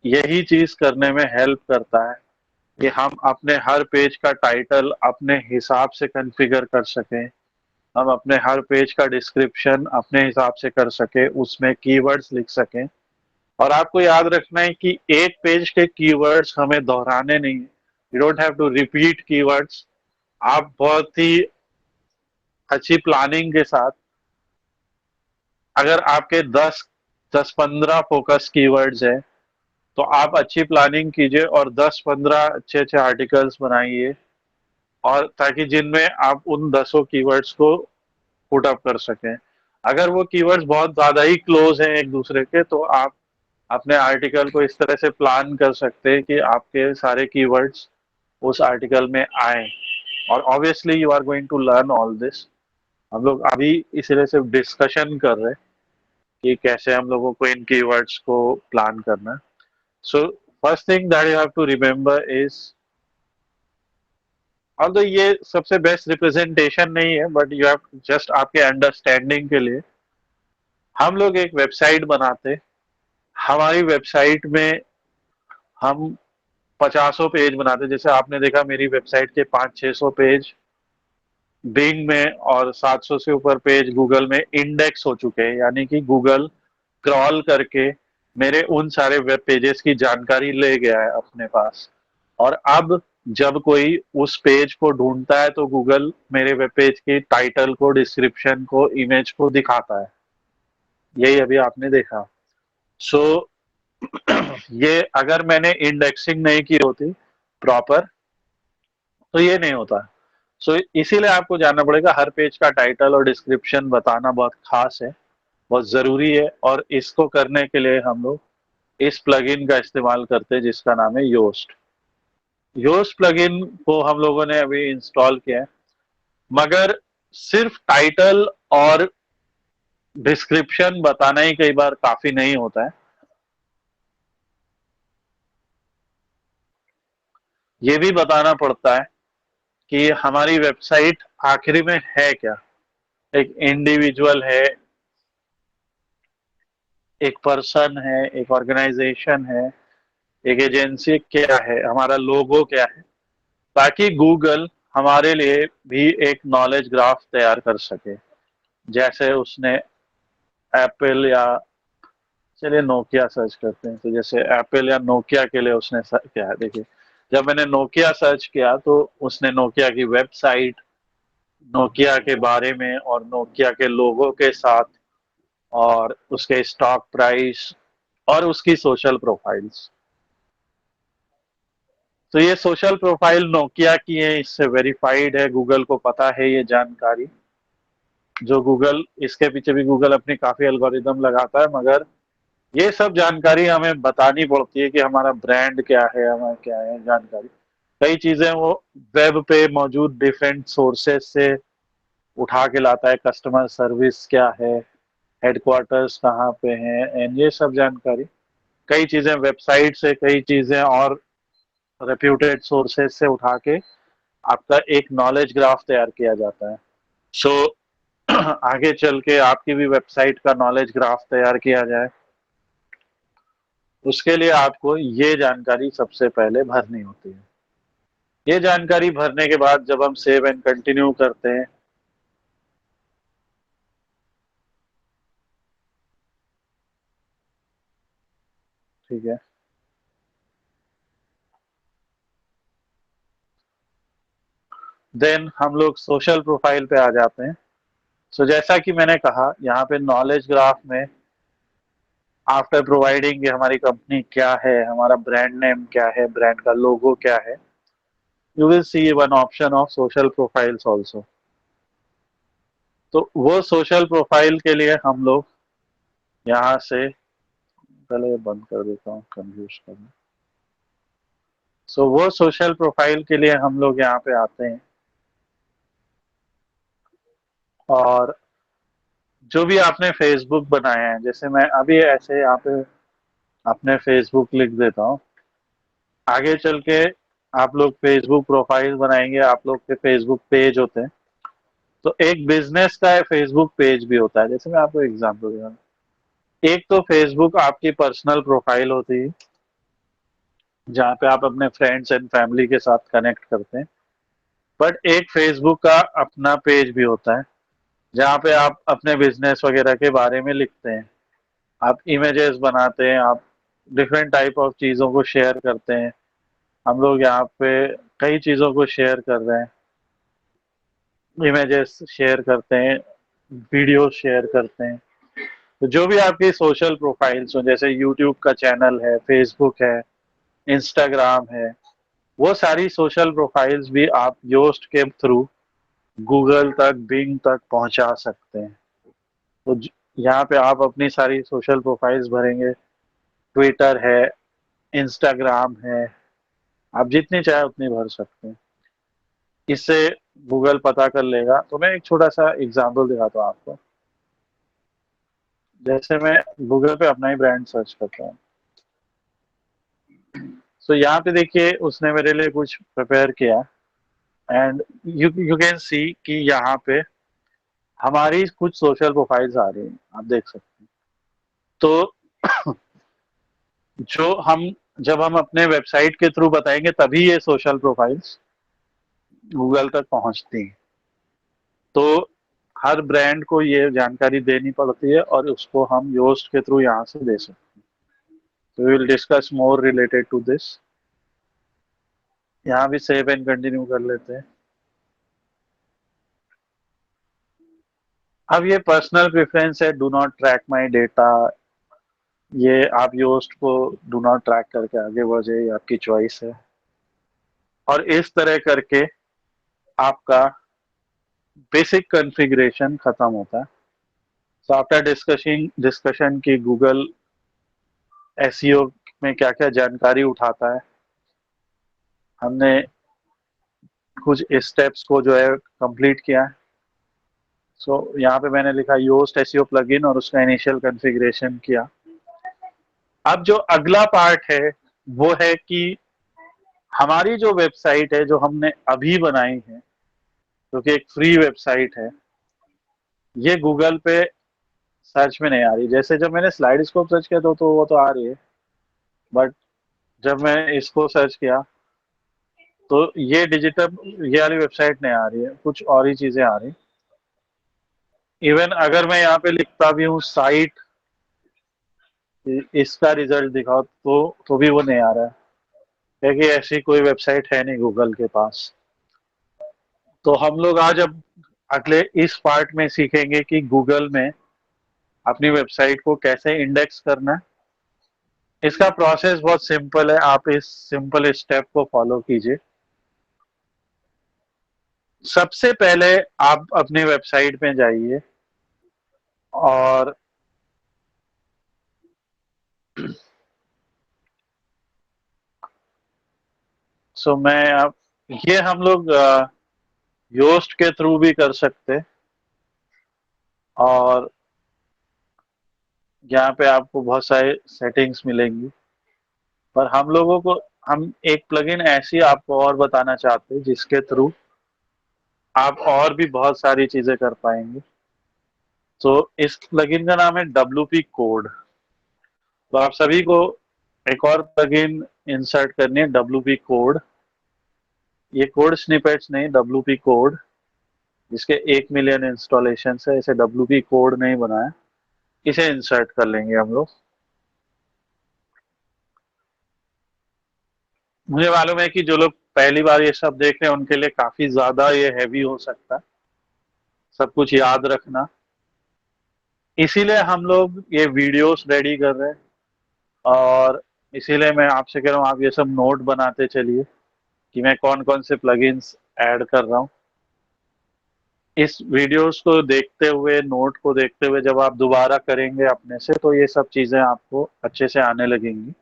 यही चीज करने में हेल्प करता है कि हम अपने हर पेज का टाइटल अपने हिसाब से कॉन्फ़िगर कर सकें, हम अपने हर पेज का डिस्क्रिप्शन अपने हिसाब से कर सके, उसमें कीवर्ड्स लिख सकें। और आपको याद रखना है कि एक पेज के कीवर्ड्स हमें दोहराने नहीं है, you don't have to repeat keywords. आप बहुत ही अच्छी प्लानिंग के साथ, अगर आपके 10-15 फोकस कीवर्ड्स है तो आप अच्छी प्लानिंग कीजिए और 10-15 अच्छे अच्छे आर्टिकल्स बनाइए, और ताकि जिनमें आप उन 10 कीवर्ड्स को पुट अप कर सकें। अगर वो कीवर्ड्स बहुत ज्यादा ही क्लोज हैं एक दूसरे के तो आप अपने आर्टिकल को इस तरह से प्लान कर सकते हैं कि आपके सारे कीवर्ड्स उस आर्टिकल में आए। और obviously you are going to learn all this. हम लोग अभी इसलिए सिर्फ डिस्कशन कर रहे हैं कि कैसे हम लोगों को इन कीवर्ड्स को प्लान करना है। So first thing that you have to remember is, although ये सबसे बेस्ट रिप्रेजेंटेशन नहीं है, बट यू हैव जस्ट आपके अंडरस्टैंडिंग के लिए, हम लोग एक वेबसाइट बनाते, हमारी वेबसाइट में हम पचासों पेज बनाते। जैसे आपने देखा मेरी वेबसाइट के 500-600 पेज बिंग में और 700 से ऊपर पेज गूगल में इंडेक्स हो चुके हैं, यानी कि गूगल क्रॉल करके मेरे उन सारे वेब पेजेस की जानकारी ले गया है अपने पास। और अब जब कोई उस पेज को ढूंढता है तो गूगल मेरे वेब पेज की टाइटल को, डिस्क्रिप्शन को, इमेज को दिखाता है। यही अभी आपने देखा। सो ये अगर मैंने इंडेक्सिंग नहीं की होती प्रॉपर तो ये नहीं होता। सो इसीलिए आपको जानना पड़ेगा, हर पेज का टाइटल और डिस्क्रिप्शन बताना बहुत खास है, बहुत जरूरी है। और इसको करने के लिए हम लोग इस प्लगइन का इस्तेमाल करते हैं जिसका नाम है योस्ट। योस्ट प्लगइन को हम लोगों ने अभी इंस्टॉल किया है, मगर सिर्फ टाइटल और डिस्क्रिप्शन बताना ही कई बार काफी नहीं होता है। ये भी बताना पड़ता है कि हमारी वेबसाइट आखिरी में है क्या। एक इंडिविजुअल है, एक पर्सन है, एक ऑर्गेनाइजेशन है, एक एजेंसी क्या है, हमारा लोगो क्या है, ताकि गूगल हमारे लिए भी एक नॉलेज ग्राफ तैयार कर सके। जैसे उसने एप्पल या, चलिए नोकिया सर्च करते हैं, तो जैसे एप्पल या नोकिया के लिए उसने किया है। देखिए, जब मैंने नोकिया सर्च किया तो उसने नोकिया की वेबसाइट, नोकिया के बारे में और नोकिया के लोगों के साथ और उसके स्टॉक प्राइस और उसकी सोशल प्रोफाइल्स। तो ये सोशल प्रोफाइल नोकिया की है, इससे वेरीफाइड है, गूगल को पता है ये जानकारी। जो गूगल, इसके पीछे भी गूगल अपनी काफी एल्गोरिदम लगाता है, मगर ये सब जानकारी हमें बतानी पड़ती है कि हमारा ब्रांड क्या है, हमारा क्या है जानकारी। कई चीजें वो वेब पे मौजूद डिफरेंट सोर्सेस से उठा के लाता है, कस्टमर सर्विस क्या है, हेडक्वार्टर्स कहाँ पे हैं, एंड ये सब जानकारी। कई चीजें वेबसाइट से, कई चीजें और रेप्यूटेड सोर्सेज से उठा के आपका एक नॉलेज ग्राफ तैयार किया जाता है। सो आगे चल के आपकी भी वेबसाइट का नॉलेज ग्राफ तैयार किया जाए, उसके लिए आपको ये जानकारी सबसे पहले भरनी होती है। ये जानकारी भरने के बाद जब हम सेव एंड कंटिन्यू करते हैं, ठीक है, देन हम लोग सोशल प्रोफाइल पे आ जाते हैं। सो जैसा कि मैंने कहा, यहाँ पे नॉलेज ग्राफ में आफ्टर प्रोवाइडिंग हमारी कंपनी क्या है, हमारा ब्रांड नेम क्या है, ब्रांड का लोगो क्या है, you will see one option of social profiles also. तो वो सोशल प्रोफाइल के लिए हम लोग यहाँ से, पहले बंद कर देता हूँ कंफ्यूज करना। सो वो सोशल प्रोफाइल के लिए हम लोग यहाँ पे आते हैं और जो भी आपने फेसबुक बनाया है, जैसे मैं अभी ऐसे यहाँ पे अपने फेसबुक लिख देता हूँ। आगे चल के आप लोग फेसबुक प्रोफाइल बनाएंगे, आप लोग के फेसबुक पेज होते हैं, तो एक बिजनेस का फेसबुक पेज भी होता है। जैसे मैं आपको एग्जांपल दे रहा हूँ, एक तो फेसबुक आपकी पर्सनल प्रोफाइल होती है जहाँ पे आप अपने फ्रेंड्स एंड फैमिली के साथ कनेक्ट करते हैं, बट एक फेसबुक का अपना पेज भी होता है जहाँ पे आप अपने बिजनेस वगैरह के बारे में लिखते हैं, आप इमेजेस बनाते हैं, आप डिफरेंट टाइप ऑफ चीज़ों को शेयर करते हैं। हम लोग यहाँ पे कई चीज़ों को शेयर कर रहे हैं, इमेजेस शेयर करते हैं, वीडियो शेयर करते हैं। तो जो भी आपकी सोशल प्रोफाइल्स हो, जैसे यूट्यूब का चैनल है, फेसबुक है, इंस्टाग्राम है, वो सारी सोशल प्रोफाइल्स भी आप योस्ट के थ्रू गूगल तक, बिंग तक पहुंचा सकते हैं। तो यहाँ पे आप अपनी सारी सोशल प्रोफाइल्स भरेंगे, ट्विटर है, इंस्टाग्राम है, आप जितनी चाहे उतनी भर सकते हैं। इससे गूगल पता कर लेगा। तो मैं एक छोटा सा एग्जांपल दिखाता हूँ आपको। जैसे मैं गूगल पे अपना ही ब्रांड सर्च करता हूँ, तो यहाँ पे देखिए उसने मेरे लिए कुछ प्रिपेयर किया एंड यू कैन सी कि यहाँ पे हमारी कुछ सोशल प्रोफाइल्स आ रही हैं, आप देख सकते हैं। तो जो हम जब हम अपने वेबसाइट के थ्रू बताएंगे तभी ये सोशल प्रोफाइल्स गूगल तक पहुंचती हैं। तो हर ब्रांड को ये जानकारी देनी पड़ती है और उसको हम योस्ट के थ्रू यहाँ से दे सकते हैं। तो we will discuss more related to this. यहाँ भी सेव एंड कंटिन्यू कर लेते हैं। अब ये पर्सनल प्रेफरेंस है, do not track my data. ये आप योस्ट को डू नॉट ट्रैक करके आगे बढ़े, ये आपकी चॉइस है। और इस तरह करके आपका बेसिक कॉन्फ़िगरेशन खत्म होता है। सो आफ्टर डिस्कशन की गूगल एसईओ में क्या क्या जानकारी उठाता है, हमने कुछ स्टेप्स को जो है कंप्लीट किया है। सो यहाँ पे मैंने लिखा योस्ट एसईओ प्लगइन और उसका इनिशियल कॉन्फ़िगरेशन किया। अब जो अगला पार्ट है वो है कि हमारी जो वेबसाइट है जो हमने अभी बनाई है, जो कि एक फ्री वेबसाइट है, ये गूगल पे सर्च में नहीं आ रही। जैसे जब मैंने स्लाइड स्कोप सर्च किया तो वो तो आ रही है, बट जब मैं इसको सर्च किया तो ये डिजिटल, ये वाली वेबसाइट नहीं आ रही है, कुछ और ही चीजें आ रही। इवन अगर मैं यहाँ पे लिखता भी हूँ साइट, इसका रिजल्ट दिखाओ तो भी वो नहीं आ रहा है, क्योंकि ऐसी कोई वेबसाइट है नहीं गूगल के पास। तो हम लोग आज अब अगले इस पार्ट में सीखेंगे कि गूगल में अपनी वेबसाइट को कैसे इंडेक्स करना है। इसका प्रोसेस बहुत सिंपल है, आप इस सिंपल स्टेप को फॉलो कीजिए। सबसे पहले आप अपनी वेबसाइट में जाइए और मैं आप ये हम लोग योस्ट के थ्रू भी कर सकते हैं। और यहाँ पे आपको बहुत सारे सेटिंग्स मिलेंगी, पर हम एक प्लगइन ऐसी आपको और बताना चाहते हैं जिसके थ्रू आप और भी बहुत सारी चीजें कर पाएंगे। तो इस प्लगइन का नाम है WP कोड। तो आप सभी को एक और प्लगइन इंसर्ट करनी है, WP कोड। ये कोड स्निपेट्स नहीं, WP कोड, जिसके 1 मिलियन इंस्टॉलेशन है, इसे WP कोड नहीं बनाया, इसे इंसर्ट कर लेंगे हम लोग। मुझे मालूम है कि जो लोग पहली बार ये सब देख रहे हैं उनके लिए काफी ज्यादा ये हैवी हो सकता है सब कुछ याद रखना, इसीलिए हम लोग ये वीडियोस रेडी कर रहे हैं। और इसीलिए मैं आपसे कह रहा हूँ आप ये सब नोट बनाते चलिए कि मैं कौन कौन से प्लगइन्स ऐड कर रहा हूँ। इस वीडियोस को देखते हुए, नोट को देखते हुए जब आप दोबारा करेंगे अपने से, तो ये सब चीजें आपको अच्छे से आने लगेंगी।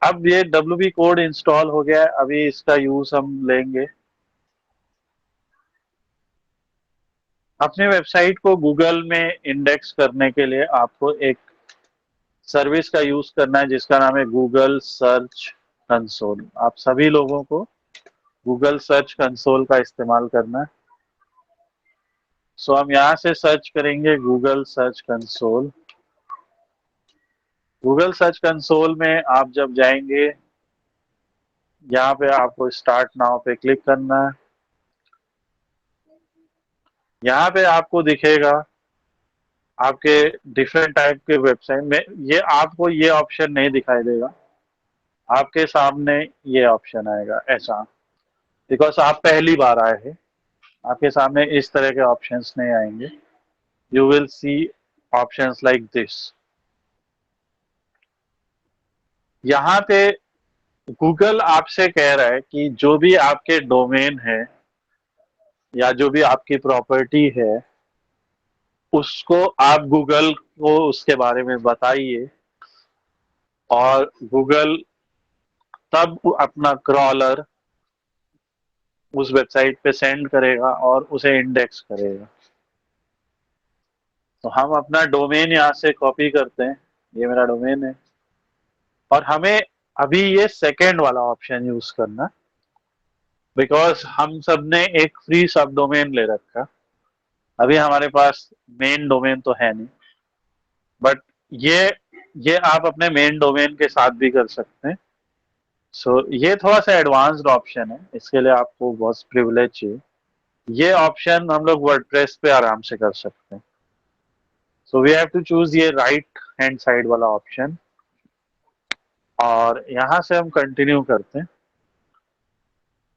अब ये WP कोड इंस्टॉल हो गया है, अभी इसका यूज हम लेंगे। अपने वेबसाइट को गूगल में इंडेक्स करने के लिए आपको एक सर्विस का यूज करना है जिसका नाम है गूगल सर्च कंसोल। आप सभी लोगों को गूगल सर्च कंसोल का इस्तेमाल करना है। हम यहाँ से सर्च करेंगे Google search console. Google search console में आप जब जाएंगे, यहाँ पे आपको स्टार्ट नाउ पे क्लिक करना है। यहाँ पे आपको दिखेगा आपके डिफरेंट टाइप के वेबसाइट में, ये आपको ये ऑप्शन नहीं दिखाई देगा, आपके सामने ये ऑप्शन आएगा ऐसा, बिकॉज आप पहली बार आए हैं, आपके सामने इस तरह के ऑप्शंस नहीं आएंगे। You will see options like this. यहाँ पे गूगल आपसे कह रहा है कि जो भी आपके डोमेन है या जो भी आपकी प्रॉपर्टी है, उसको आप गूगल को उसके बारे में बताइए, और गूगल तब अपना क्रॉलर उस वेबसाइट पे सेंड करेगा और उसे इंडेक्स करेगा। तो हम अपना डोमेन यहाँ से कॉपी करते हैं, ये मेरा डोमेन है। और हमें अभी ये सेकेंड वाला ऑप्शन यूज करना, बिकॉज हम सब ने एक फ्री सब डोमेन ले रखा। अभी हमारे पास मेन डोमेन तो है नहीं, बट ये ये आप अपने मेन डोमेन के साथ भी कर सकते हैं। सो ये थोड़ा सा एडवांस्ड ऑप्शन है, इसके लिए आपको बहुत प्रिविलेज चाहिए। ये ऑप्शन हम लोग वर्डप्रेस पे आराम से कर सकते हैं। So we have to choose ये राइट हैंड साइड वाला ऑप्शन, और यहां से हम कंटिन्यू करते हैं।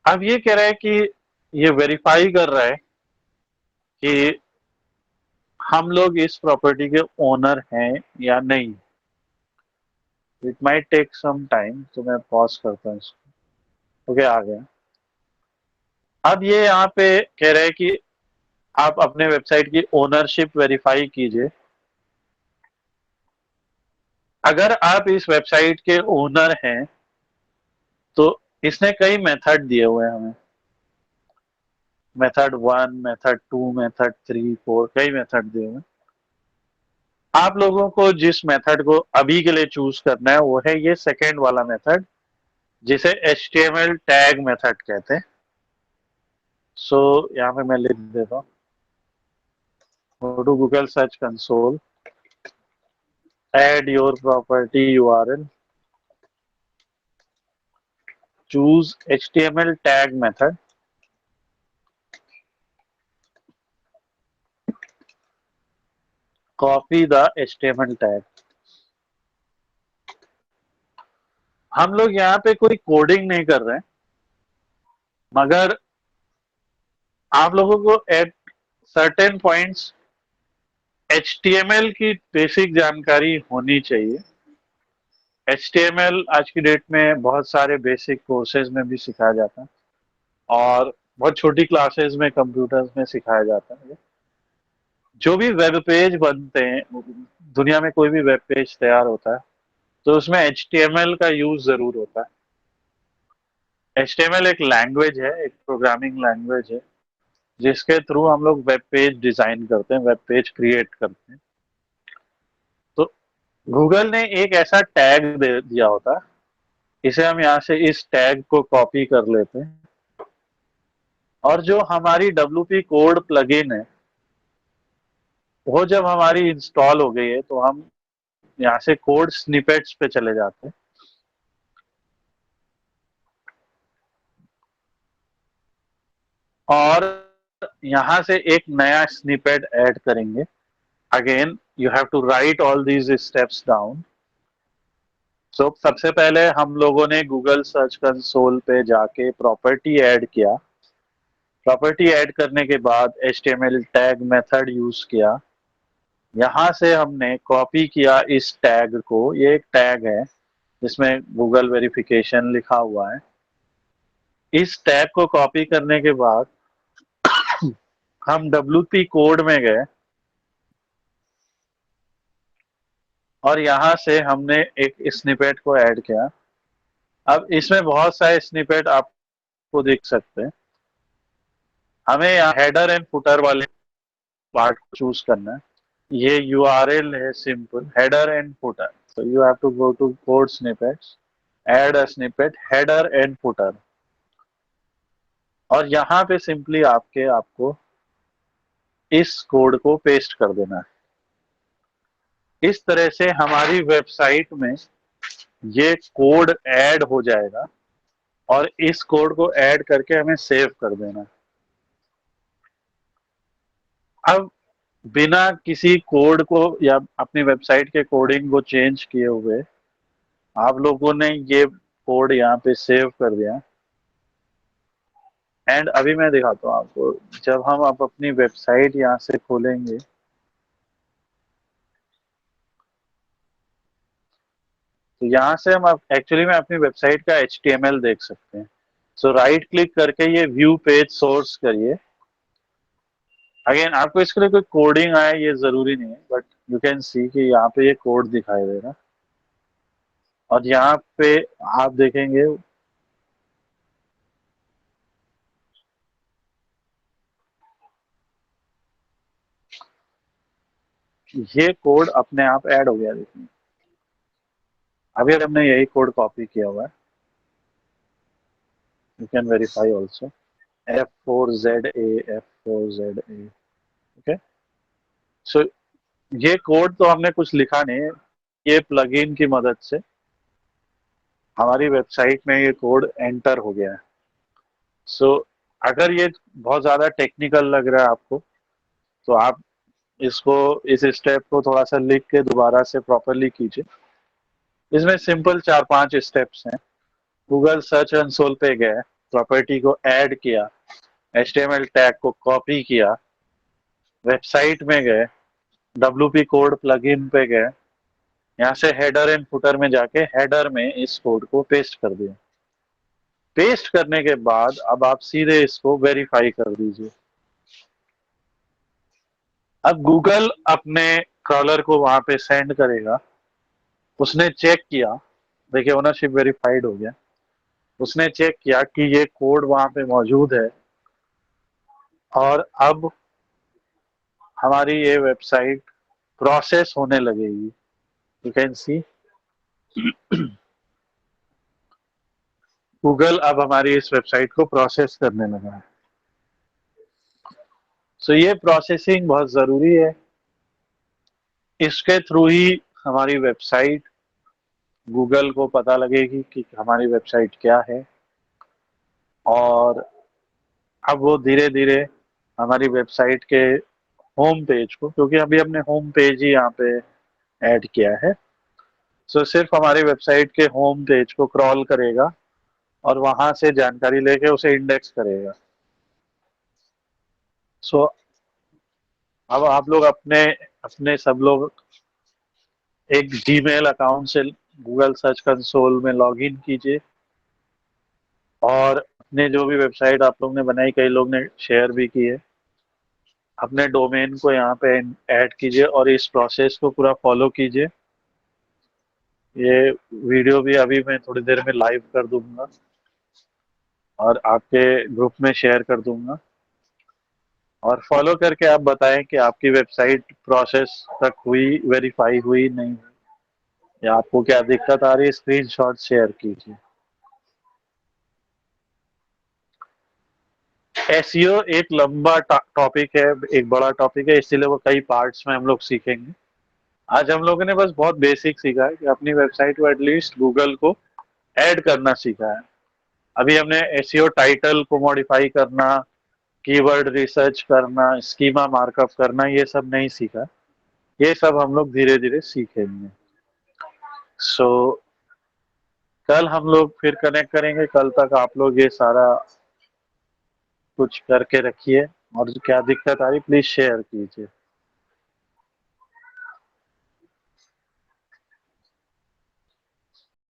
अब ये कह रहा है कि ये वेरीफाई कर रहा है कि हम लोग इस प्रॉपर्टी के ओनर हैं या नहीं। It might take some time, तो मैं पॉज करता हूँ इसको। ओके, आ गया। अब ये यहाँ पे कह रहे हैं कि आप अपने वेबसाइट की ओनरशिप वेरीफाई कीजिए। अगर आप इस वेबसाइट के ओनर हैं तो इसने कई मेथड दिए हुए हैं हमें। मेथड 1, मेथड 2, मेथड 3, 4, कई मेथड दिए हुए हैं। आप लोगों को जिस मेथड को अभी के लिए चूज करना है वो है ये सेकेंड वाला मेथड, जिसे HTML टैग मेथड कहते हैं। सो यहाँ पे मैं लिख देता हूँ, go to Google Search Console, add your property URL, choose HTML tag method, copy the HTML tag। हम लोग यहाँ पे कोई कोडिंग नहीं कर रहे हैं, मगर आप लोगों को एट सर्टेन पॉइंट्स HTML की बेसिक जानकारी होनी चाहिए। HTML आज की डेट में बहुत सारे बेसिक कोर्सेज में भी सिखाया जाता है, और बहुत छोटी क्लासेस में कंप्यूटर्स में सिखाया जाता है। जो भी वेब पेज बनते हैं, दुनिया में कोई भी वेब पेज तैयार होता है तो उसमें HTML का यूज जरूर होता है। HTML एक लैंग्वेज है, एक प्रोग्रामिंग लैंग्वेज है, जिसके थ्रू हम लोग वेब पेज डिजाइन करते हैं, वेब पेज क्रिएट करते हैं। तो गूगल ने एक ऐसा टैग दे दिया होता है, इसे हम यहाँ से इस टैग को कॉपी कर लेते हैं, और जो हमारी WP कोड प्लगइन है वो जब हमारी इंस्टॉल हो गई है तो हम यहाँ से कोड स्निपेट्स पे चले जाते हैं। और यहाँ से एक नया स्निपेट ऐड करेंगे। Again you have to write all these steps down. So सबसे पहले हम लोगों ने गूगल सर्च कंसोल पे जाके प्रॉपर्टी ऐड किया। प्रॉपर्टी ऐड करने के बाद HTML टैग मेथड यूज किया। यहाँ से हमने कॉपी किया इस टैग को, ये एक टैग है जिसमें गूगल वेरिफिकेशन लिखा हुआ है। इस टैग को कॉपी करने के बाद हम WP कोड में गए, और यहाँ से हमने एक स्निपेट को ऐड किया। अब इसमें बहुत सारे स्निपेट आपको दिख सकते हैं। हमें यहाँ हेडर एंड फुटर वाले पार्ट को चूज करना है। ये URL है, simple header and footer. so you have to go to code snippets, add a snippet header and footer, और यहाँ पे सिंपली आपको इस कोड को पेस्ट कर देना है। इस तरह से हमारी वेबसाइट में ये कोड ऐड हो जाएगा, और इस कोड को ऐड करके हमें सेव कर देना। अब बिना किसी कोड को या अपनी वेबसाइट के कोडिंग को चेंज किए हुए आप लोगों ने ये कोड यहाँ पे सेव कर दिया। एंड अभी मैं दिखाता हूँ आपको, जब हम आप अपनी वेबसाइट यहाँ से खोलेंगे तो यहाँ से हम एक्चुअली में अपनी वेबसाइट का HTML देख सकते हैं। सो राइट क्लिक करके ये व्यू पेज सोर्स करिए। अगेन आपको इसके लिए कोई कोडिंग आए ये जरूरी नहीं है, बट यू कैन सी कि यहाँ पे ये कोड दिखाई देगा, और यहाँ पे आप देखेंगे ये कोड अपने आप ऐड हो गया। देखिए अभी हमने यही कोड कॉपी किया हुआ है, you can verify also, F4ZA, okay. So ये कोड तो हमने कुछ लिखा नहीं है, ये प्लगइन की मदद से हमारी वेबसाइट में ये कोड एंटर हो गया है। सो अगर ये बहुत ज़्यादा टेक्निकल लग रहा है आपको, तो आप इसको, इस स्टेप को थोड़ा सा लिख के दोबारा से प्रॉपरली कीजिए। इसमें सिंपल 4-5 स्टेप्स हैं। गूगल सर्च कंसोल पे गए, प्रॉपर्टी को ऐड किया, HTML टैग को कॉपी किया, वेबसाइट में गए, WP कोड प्लगइन पे गए, यहाँ से हेडर एंड फुटर में जाके हेडर में इस कोड को पेस्ट कर दिया। पेस्ट करने के बाद अब आप सीधे इसको वेरीफाई कर दीजिए। अब गूगल अपने क्रॉलर को वहां पे सेंड करेगा, उसने चेक किया, देखिए ओनरशिप वेरीफाइड हो गया, उसने चेक किया कि ये कोड वहां पे मौजूद है, और अब हमारी ये वेबसाइट प्रोसेस होने लगेगी। यू कैन सी गूगल अब हमारी इस वेबसाइट को प्रोसेस करने लगा है। सो ये प्रोसेसिंग बहुत ज़रूरी है, इसके थ्रू ही हमारी वेबसाइट गूगल को पता लगेगी कि हमारी वेबसाइट क्या है, और अब वो धीरे धीरे हमारी वेबसाइट के होम पेज को, क्योंकि अभी हमने होम पेज ही यहाँ पे ऐड किया है, सो सिर्फ हमारी वेबसाइट के होम पेज को क्रॉल करेगा और वहां से जानकारी लेके उसे इंडेक्स करेगा। सो अब आप लोग अपने अपने सब लोग एक जीमेल अकाउंट से गूगल सर्च कंसोल में लॉग इन कीजिए, और अपने जो भी वेबसाइट आप लोग ने बनाई, कई लोग ने शेयर भी की है, अपने डोमेन को यहाँ पे ऐड कीजिए और इस प्रोसेस को पूरा फॉलो कीजिए। ये वीडियो भी अभी मैं थोड़ी देर में लाइव कर दूंगा और आपके ग्रुप में शेयर कर दूंगा, और फॉलो करके आप बताएं कि आपकी वेबसाइट प्रोसेस तक हुई, वेरीफाई हुई नहीं हुई, या आपको क्या दिक्कत आ रही है, स्क्रीनशॉट शेयर कीजिए। एसईओ एक लंबा टॉपिक है, एक बड़ा टॉपिक है, इसीलिए वो कई पार्ट्स में हम लोग सीखेंगे। आज हम लोगों ने बस बहुत बेसिक सीखा है कि अपनी वेबसाइट को एटलीस्ट गूगल को ऐड करना सीखा है। अभी हमने एसईओ टाइटल को मॉडिफाई करना, कीवर्ड रिसर्च करना, स्कीमा मार्कअप करना, ये सब नहीं सीखा। ये सब हम लोग धीरे धीरे सीखेंगे। सो कल हम लोग फिर कनेक्ट करेंगे। कल तक आप लोग ये सारा कुछ करके रखिए, और क्या दिक्कत आ रही प्लीज शेयर कीजिए।